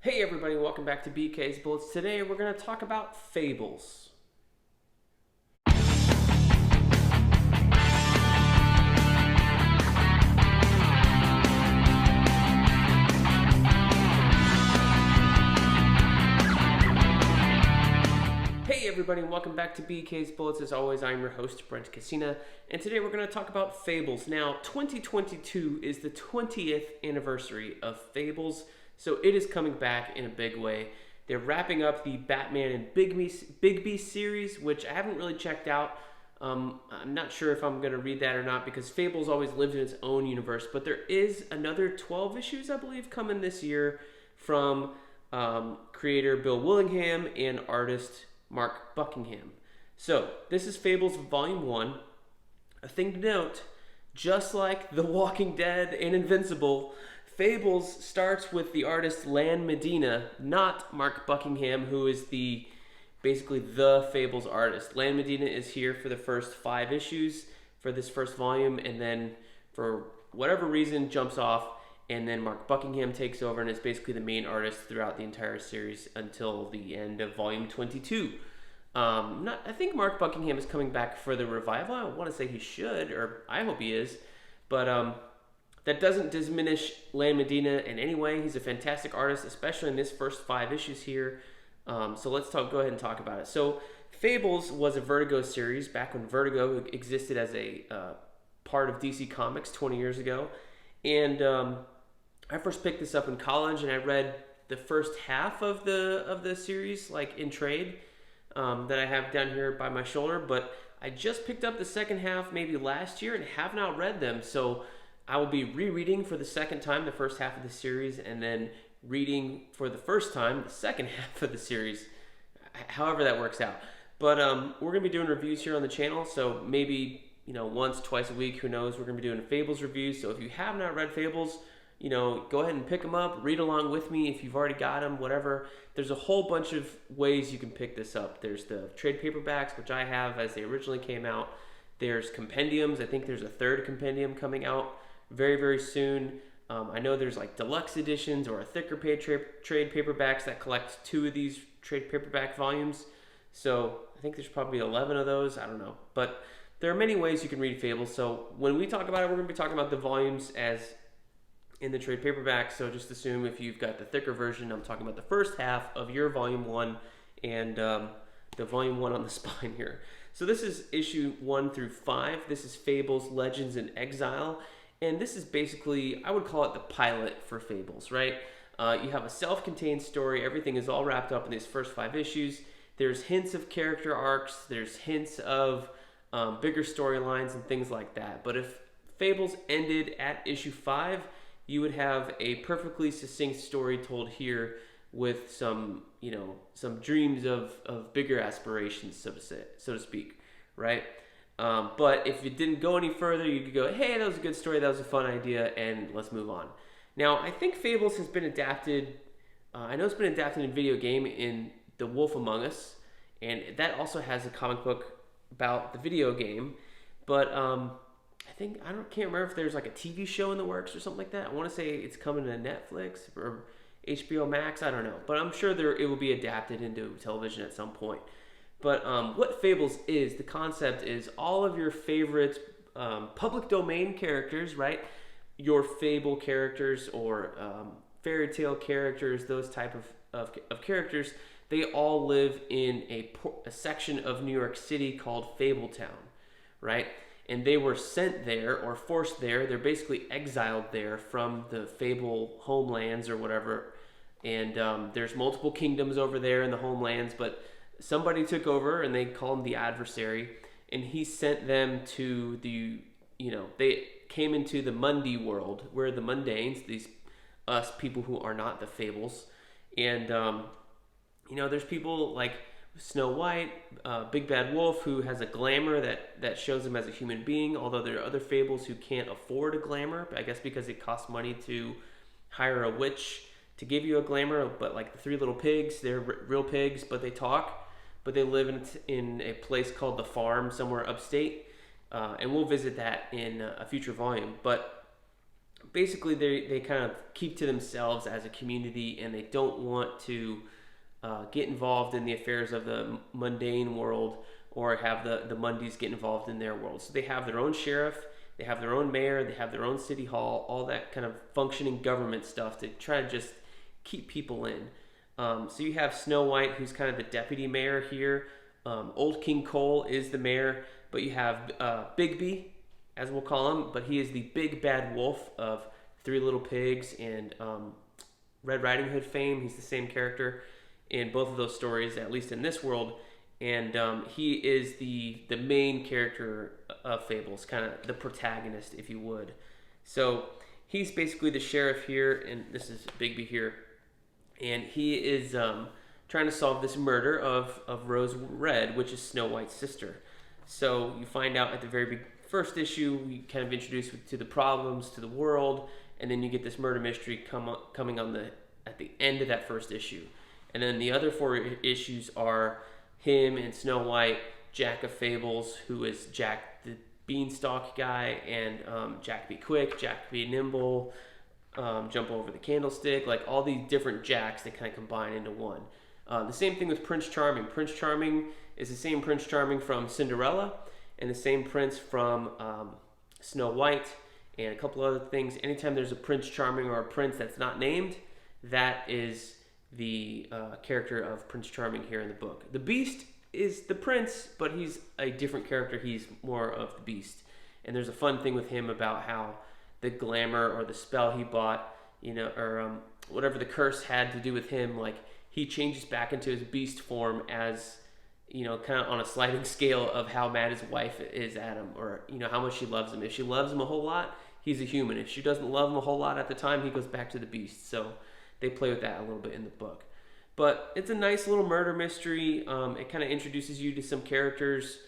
Hey everybody, welcome back to BK's Bullets. Today we're going to talk about fables. Hey everybody, welcome back to BK's Bullets. As always, I'm your host, Brent, and today we're going to talk about fables. Now, 2022 is the 20th anniversary of fables, so it is coming back in a big way. They're wrapping up the Batman and Bigby series, which I haven't really checked out. I'm not sure if I'm going to read that or not because Fables always lived in its own universe, but there is another 12 issues, I believe, coming this year from creator Bill Willingham and artist Mark Buckingham. So, this is Fables Volume 1. A thing to note, just like The Walking Dead and Invincible, Fables starts with the artist Medina, not Mark Buckingham, who is basically the Fables artist. Medina is here for the first 5 issues for this first volume, and then for whatever reason jumps off, and then Mark Buckingham takes over and is basically the main artist throughout the entire series until the end of volume 22. I think Mark Buckingham is coming back for the revival. I want to say he should, or I hope he is, but that doesn't diminish Medina in any way. He's a fantastic artist, especially in this first 5 issues here. So let's go ahead and talk about it. So Fables was a Vertigo series back when Vertigo existed as a part of DC Comics 20 years ago, and I first picked this up in college, and I read the first half of the series, like in trade, that I have down here by my shoulder. But I just picked up the second half maybe last year and have not read them. So I will be rereading for the second time the first half of the series, and then reading for the first time the second half of the series, however that works out. But we're going to be doing reviews here on the channel, so maybe once, twice a week, who knows, we're going to be doing Fables reviews. So if you have not read Fables, go ahead and pick them up, read along with me if you've already got them, whatever. There's a whole bunch of ways you can pick this up. There's the trade paperbacks, which I have as they originally came out. There's compendiums. I think there's a third compendium coming out very, very soon. I know there's like deluxe editions or a thicker trade paperbacks that collect 2 of these trade paperback volumes. So I think there's probably 11 of those. I don't know. But there are many ways you can read Fables. So when we talk about it, we're going to be talking about the volumes as in the trade paperback. So just assume if you've got the thicker version, I'm talking about the first half of your volume 1 and the volume 1 on the spine here. So this is issue 1 through 5. This is Fables Legends in Exile. And this is basically, I would call it the pilot for Fables, right? You have a self-contained story. Everything is all wrapped up in these first 5 issues. There's hints of character arcs. There's hints of bigger storylines and things like that. But if Fables ended at issue 5, you would have a perfectly succinct story told here with some dreams of bigger aspirations, so to speak, right? But if it didn't go any further, you could go, hey, that was a good story, that was a fun idea, and let's move on. Now, I think Fables has been adapted, I know it's been adapted in video game in The Wolf Among Us, and that also has a comic book about the video game, but can't remember if there's like a TV show in the works or something like that. I want to say it's coming to Netflix or HBO Max, I don't know, but I'm sure it will be adapted into television at some point. But what Fables is, the concept is all of your favorite public domain characters, right? Your fable characters or fairy tale characters, those type of characters, they all live in a section of New York City called Fabletown, right? And they were sent there or forced there. They're basically exiled there from the Fable homelands or whatever. And there's multiple kingdoms over there in the homelands, but somebody took over, and they call him the adversary, and he sent them to they came into the Mundi world, where the mundanes, us people who are not the Fables, and there's people like Snow White, Big Bad Wolf, who has a glamour that shows him as a human being, although there are other Fables who can't afford a glamour, I guess because it costs money to hire a witch to give you a glamour. But like the 3 Little Pigs, they're real pigs, but they talk. But they live in a place called the Farm somewhere upstate, and we'll visit that in a future volume. But basically they kind of keep to themselves as a community, and they don't want to get involved in the affairs of the mundane world, or have the Mundys get involved in their world. So they have their own sheriff, they have their own mayor, they have their own city hall, all that kind of functioning government stuff to try to just keep people in. So you have Snow White, who's kind of the deputy mayor here. Old King Cole is the mayor, but you have Bigby, as we'll call him, but he is the big bad wolf of Three Little Pigs and Red Riding Hood fame. He's the same character in both of those stories, at least in this world. And he is the main character of Fables, kind of the protagonist, if you would. So he's basically the sheriff here, and this is Bigby here. And he is trying to solve this murder of Rose Red, which is Snow White's sister. So you find out at the very first issue, you kind of introduce to the problems, to the world, and then you get this murder mystery coming on at the end of that first issue. And then the other 4 issues are him and Snow White, Jack of Fables, who is Jack the Beanstalk guy, and Jack Be Quick, Jack Be Nimble, Jump Over the Candlestick, like all these different Jacks that kind of combine into one. The same thing with Prince Charming. Prince Charming is the same Prince Charming from Cinderella, and the same prince from Snow White, and a couple other things. Anytime there's a Prince Charming or a prince that's not named, that is the character of Prince Charming here in the book. The Beast is the prince, but he's a different character. He's more of the Beast. And there's a fun thing with him about how the glamour or the spell he bought, or whatever the curse had to do with him, like he changes back into his beast form as, kind of on a sliding scale of how mad his wife is at him, or, how much she loves him. If she loves him a whole lot, he's a human. If she doesn't love him a whole lot at the time, he goes back to the beast. So they play with that a little bit in the book. But it's a nice little murder mystery. It kind of introduces you to some characters.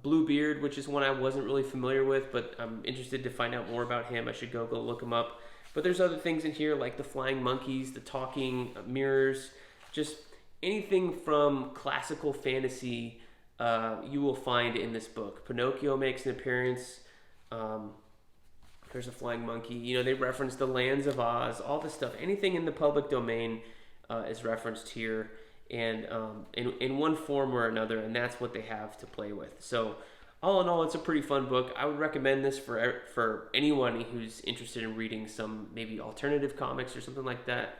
Bluebeard, which is one I wasn't really familiar with, but I'm interested to find out more about him. I should go look him up. But there's other things in here like the flying monkeys, the talking mirrors, just anything from classical fantasy you will find in this book. Pinocchio makes an appearance. There's a flying monkey. They reference the lands of Oz, all this stuff. Anything in the public domain is referenced here, and in one form or another, and that's what they have to play with. So all in all, it's a pretty fun book. I would recommend this for anyone who's interested in reading some maybe alternative comics or something like that.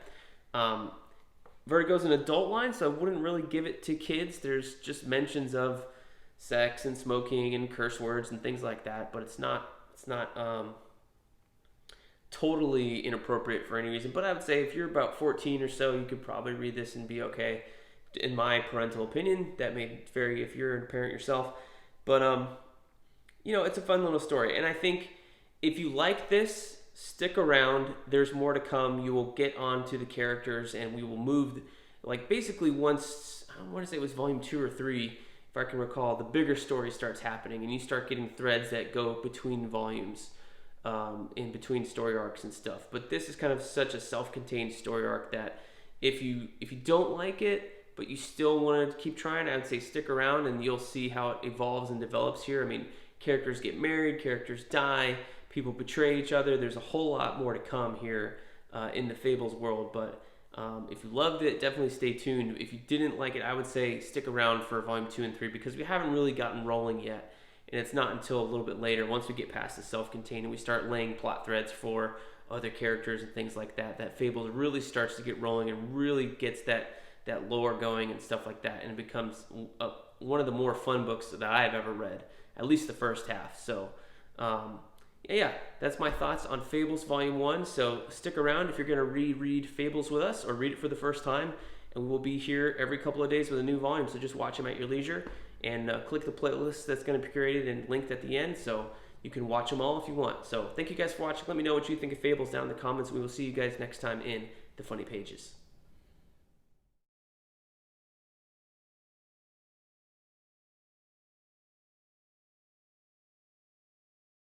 Vertigo's an adult line, so I wouldn't really give it to kids. There's just mentions of sex and smoking and curse words and things like that, but it's not totally inappropriate for any reason. But I would say if you're about 14 or so, you could probably read this and be okay. In my parental opinion, that may vary if you're a parent yourself. But, it's a fun little story. And I think if you like this, stick around. There's more to come. You will get onto the characters, and we will move, basically once, I want to say it was volume 2 or 3, if I can recall, the bigger story starts happening, and you start getting threads that go between volumes. In between story arcs and stuff. But this is kind of such a self-contained story arc that if you don't like it, but you still want to keep trying, I would say stick around and you'll see how it evolves and develops here. I mean, characters get married, characters die, people betray each other. There's a whole lot more to come here in the Fables world. But if you loved it, definitely stay tuned. If you didn't like it, I would say stick around for volume 2 and 3 because we haven't really gotten rolling yet. And it's not until a little bit later, once we get past the self-contained and we start laying plot threads for other characters and things like that, that Fables really starts to get rolling and really gets that lore going and stuff like that. And it becomes one of the more fun books that I've ever read, at least the first half. So, that's my thoughts on Fables Volume 1. So stick around if you're going to reread Fables with us or read it for the first time. And we'll be here every couple of days with a new volume, so just watch them at your leisure. And click the playlist that's going to be created and linked at the end so you can watch them all if you want. So thank you guys for watching. Let me know what you think of Fables down in the comments. We will see you guys next time in the Funny Pages.